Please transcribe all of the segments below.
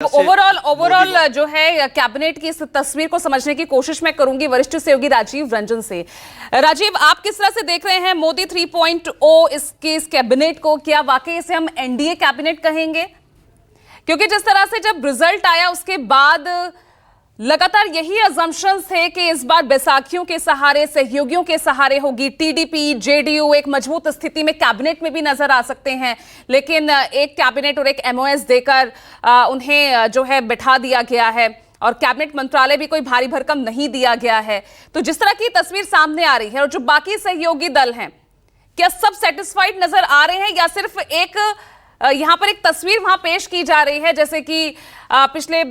Overall जो है cabinet की इस तस्वीर को समझने की कोशिश मैं करूंगी वरिष्ठ सहयोगी राजीव रंजन से। राजीव, आप किस तरह से देख रहे हैं मोदी 3.0 इस कैबिनेट को? क्या वाकई इसे हम एनडीए कैबिनेट कहेंगे? क्योंकि जिस तरह से जब रिजल्ट आया उसके बाद लगातार यही अजम्पशंस थे कि इस बार बैसाखियों के सहारे, सहयोगियों के सहारे होगी। टीडीपी, जेडीयू एक मजबूत स्थिति में कैबिनेट में भी नजर आ सकते हैं, लेकिन एक कैबिनेट और एक एमओएस देकर उन्हें जो है बिठा दिया गया है और कैबिनेट मंत्रालय भी कोई भारी भरकम नहीं दिया गया है। तो जिस तरह की तस्वीर सामने आ रही है और जो बाकी सहयोगी दल हैं, क्या सब सेटिस्फाइड नजर आ रहे हैं या सिर्फ एक यहां पर एक तस्वीर वहां पेश की जा रही है जैसे कि पिछले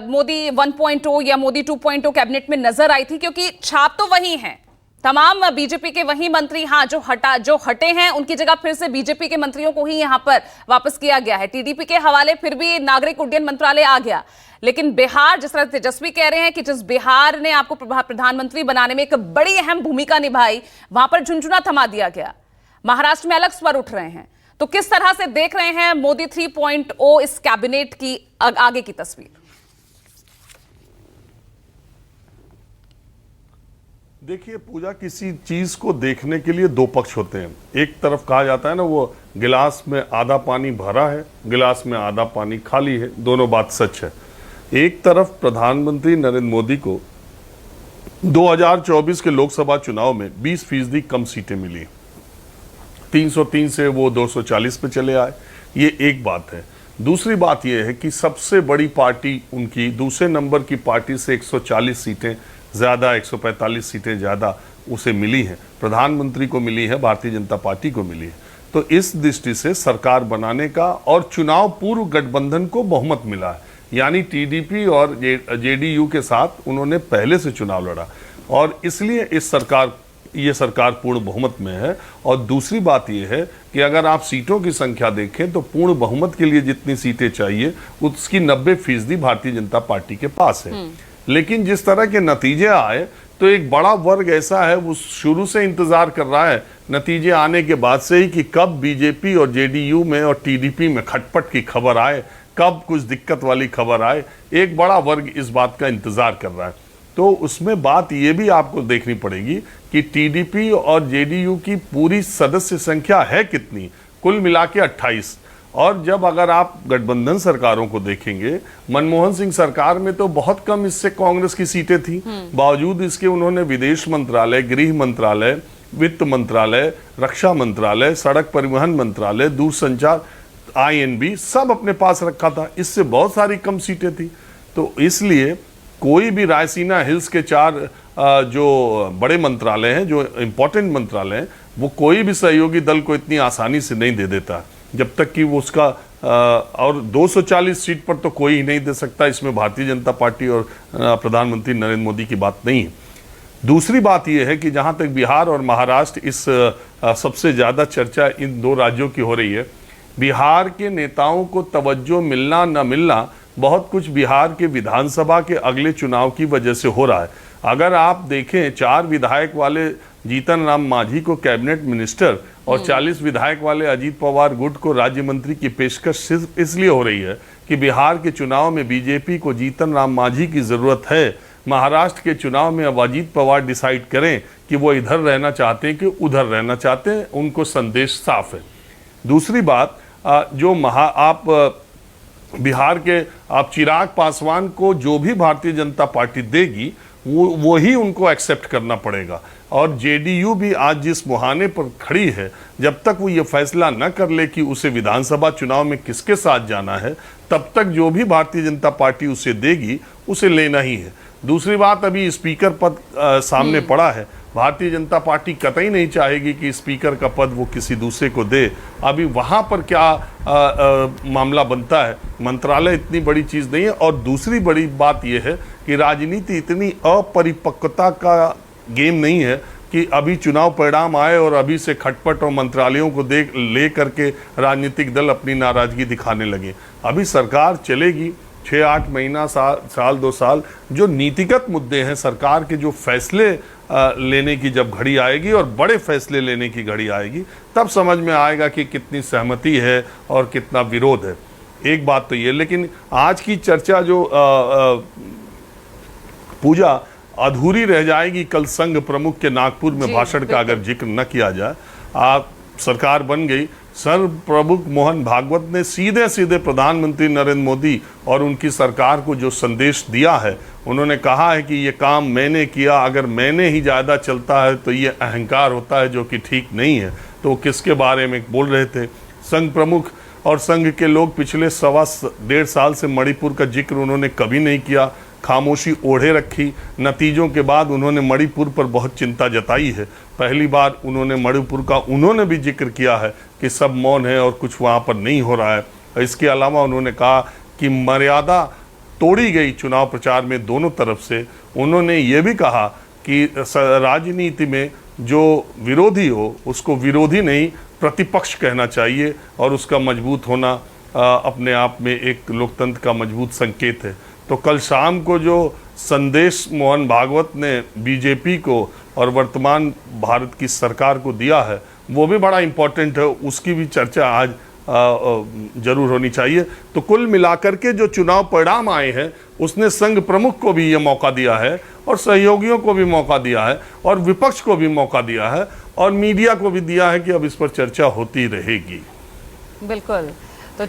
मोदी 1.0 या मोदी 2.0 कैबिनेट में नजर आई थी? क्योंकि छाप तो वही है, तमाम बीजेपी के वही मंत्री, हाँ जो हटे हैं उनकी जगह फिर से बीजेपी के मंत्रियों को ही यहां पर वापस किया गया है। टीडीपी के हवाले फिर भी नागरिक उड्डयन मंत्रालय आ गया, लेकिन बिहार, जिस तरह तेजस्वी कह रहे हैं कि जिस बिहार ने आपको प्रधानमंत्री बनाने में एक बड़ी अहम भूमिका निभाई, वहां पर झुनझुना थमा दिया गया। महाराष्ट्र में अलग स्वर उठ रहे हैं। तो किस तरह से देख रहे हैं मोदी 3.0 इस कैबिनेट की आगे की तस्वीर? देखिए पूजा, किसी चीज को देखने के लिए दो पक्ष होते हैं। एक तरफ कहा जाता है ना, वो गिलास में आधा पानी भरा है, गिलास में आधा पानी खाली है, दोनों बात सच है। एक तरफ प्रधानमंत्री नरेंद्र मोदी को 2024 के लोकसभा चुनाव में 20% कम सीटें मिली, 303 से वो 240 पे चले आए, ये एक बात है। दूसरी बात ये है कि सबसे बड़ी पार्टी उनकी दूसरे नंबर की पार्टी से 140 सीटें ज़्यादा, 145 सीटें ज़्यादा उसे मिली हैं, प्रधानमंत्री को मिली है, भारतीय जनता पार्टी को मिली है। तो इस दृष्टि से सरकार बनाने का और चुनाव पूर्व गठबंधन को बहुमत मिला है, यानी टीडीपी और जेडीयू के साथ उन्होंने पहले से चुनाव लड़ा और इसलिए ये सरकार पूर्ण बहुमत में है। और दूसरी बात यह है कि अगर आप सीटों की संख्या देखें तो पूर्ण बहुमत के लिए जितनी सीटें चाहिए उसकी 90% भारतीय जनता पार्टी के पास है। लेकिन जिस तरह के नतीजे आए तो एक बड़ा वर्ग ऐसा है वो शुरू से इंतजार कर रहा है नतीजे आने के बाद से ही कि कब बीजेपी और जेडीयू में और टीडीपी में खटपट की खबर आए, कब कुछ दिक्कत वाली खबर आए। एक बड़ा वर्ग इस बात का इंतजार कर रहा है। तो उसमें बात यह भी आपको देखनी पड़ेगी कि टीडीपी और जेडीयू की पूरी सदस्य संख्या है कितनी, कुल मिला के 28। और जब अगर आप गठबंधन सरकारों को देखेंगे, मनमोहन सिंह सरकार में तो बहुत कम इससे कांग्रेस की सीटें थी, बावजूद इसके उन्होंने विदेश मंत्रालय, गृह मंत्रालय, वित्त मंत्रालय, रक्षा मंत्रालय, सड़क परिवहन मंत्रालय, दूरसंचार, आईएनबी सब अपने पास रखा था। इससे बहुत सारी कम सीटें थी। तो इसलिए कोई भी रायसीना हिल्स के 4 जो बड़े मंत्रालय हैं, जो इंपॉर्टेंट मंत्रालय हैं, वो कोई भी सहयोगी दल को इतनी आसानी से नहीं दे देता जब तक कि वो उसका और 240 सीट पर तो कोई ही नहीं दे सकता। इसमें भारतीय जनता पार्टी और प्रधानमंत्री नरेंद्र मोदी की बात नहीं है। दूसरी बात यह है कि जहां तक बिहार और महाराष्ट्र, इस सबसे ज़्यादा चर्चा इन 2 राज्यों की हो रही है। बिहार के नेताओं को तवज्जो मिलना न मिलना बहुत कुछ बिहार के विधानसभा के अगले चुनाव की वजह से हो रहा है। अगर आप देखें, 4 विधायक वाले जीतन राम मांझी को कैबिनेट मिनिस्टर और 40 विधायक वाले अजीत पवार गुट को राज्य मंत्री की पेशकश सिर्फ इसलिए हो रही है कि बिहार के चुनाव में बीजेपी को जीतन राम मांझी की जरूरत है। महाराष्ट्र के चुनाव में अब अजीत पवार डिसाइड करें कि वो इधर रहना चाहते हैं कि उधर रहना चाहते हैं, उनको संदेश साफ है। दूसरी बात, जो आप बिहार के आप चिराग पासवान को जो भी भारतीय जनता पार्टी देगी वो ही उनको एक्सेप्ट करना पड़ेगा। और जेडीयू भी आज जिस मुहाने पर खड़ी है, जब तक वो ये फैसला न कर ले कि उसे विधानसभा चुनाव में किसके साथ जाना है, तब तक जो भी भारतीय जनता पार्टी उसे देगी उसे लेना ही है। दूसरी बात, अभी स्पीकर पद सामने पड़ा है। भारतीय जनता पार्टी कतई नहीं चाहेगी कि स्पीकर का पद वो किसी दूसरे को दे। अभी वहाँ पर क्या मामला बनता है, मंत्रालय इतनी बड़ी चीज़ नहीं है। और दूसरी बड़ी बात यह है कि राजनीति इतनी अपरिपक्वता का गेम नहीं है कि अभी चुनाव परिणाम आए और अभी से खटपट और मंत्रालयों को ले करके राजनीतिक दल अपनी नाराजगी दिखाने लगे। अभी सरकार चलेगी 6-8 महीना, साल 2 साल। जो नीतिगत मुद्दे हैं, सरकार के जो फैसले लेने की जब घड़ी आएगी और बड़े फैसले लेने की घड़ी आएगी, तब समझ में आएगा कि कितनी सहमति है और कितना विरोध है। एक बात तो ये, लेकिन आज की चर्चा जो पूजा अधूरी रह जाएगी कल संघ प्रमुख के नागपुर में जी, भाषण का अगर जिक्र न किया जाए। आप सरकार बन गई, संघ प्रमुख मोहन भागवत ने सीधे सीधे प्रधानमंत्री नरेंद्र मोदी और उनकी सरकार को जो संदेश दिया है, उन्होंने कहा है कि ये काम मैंने किया, अगर मैंने ही ज़्यादा चलता है तो ये अहंकार होता है जो कि ठीक नहीं है। तो किसके बारे में बोल रहे थे? संघ प्रमुख और संघ के लोग पिछले 1.5 साल से मणिपुर का जिक्र उन्होंने कभी नहीं किया, खामोशी ओढ़े रखी। नतीजों के बाद उन्होंने मणिपुर पर बहुत चिंता जताई है। पहली बार उन्होंने मणिपुर का उन्होंने भी जिक्र किया है कि सब मौन है और कुछ वहाँ पर नहीं हो रहा है। इसके अलावा उन्होंने कहा कि मर्यादा तोड़ी गई चुनाव प्रचार में दोनों तरफ से। उन्होंने ये भी कहा कि राजनीति में जो विरोधी हो उसको विरोधी नहीं प्रतिपक्ष कहना चाहिए और उसका मजबूत होना अपने आप में एक लोकतंत्र का मजबूत संकेत है। तो कल शाम को जो संदेश मोहन भागवत ने बीजेपी को और वर्तमान भारत की सरकार को दिया है वो भी बड़ा इम्पोर्टेंट है, उसकी भी चर्चा आज जरूर होनी चाहिए। तो कुल मिलाकर के जो चुनाव परिणाम आए हैं उसने संघ प्रमुख को भी ये मौका दिया है और सहयोगियों को भी मौका दिया है और विपक्ष को भी मौका दिया है और मीडिया को भी दिया है कि अब इस पर चर्चा होती रहेगी। बिल्कुल। तो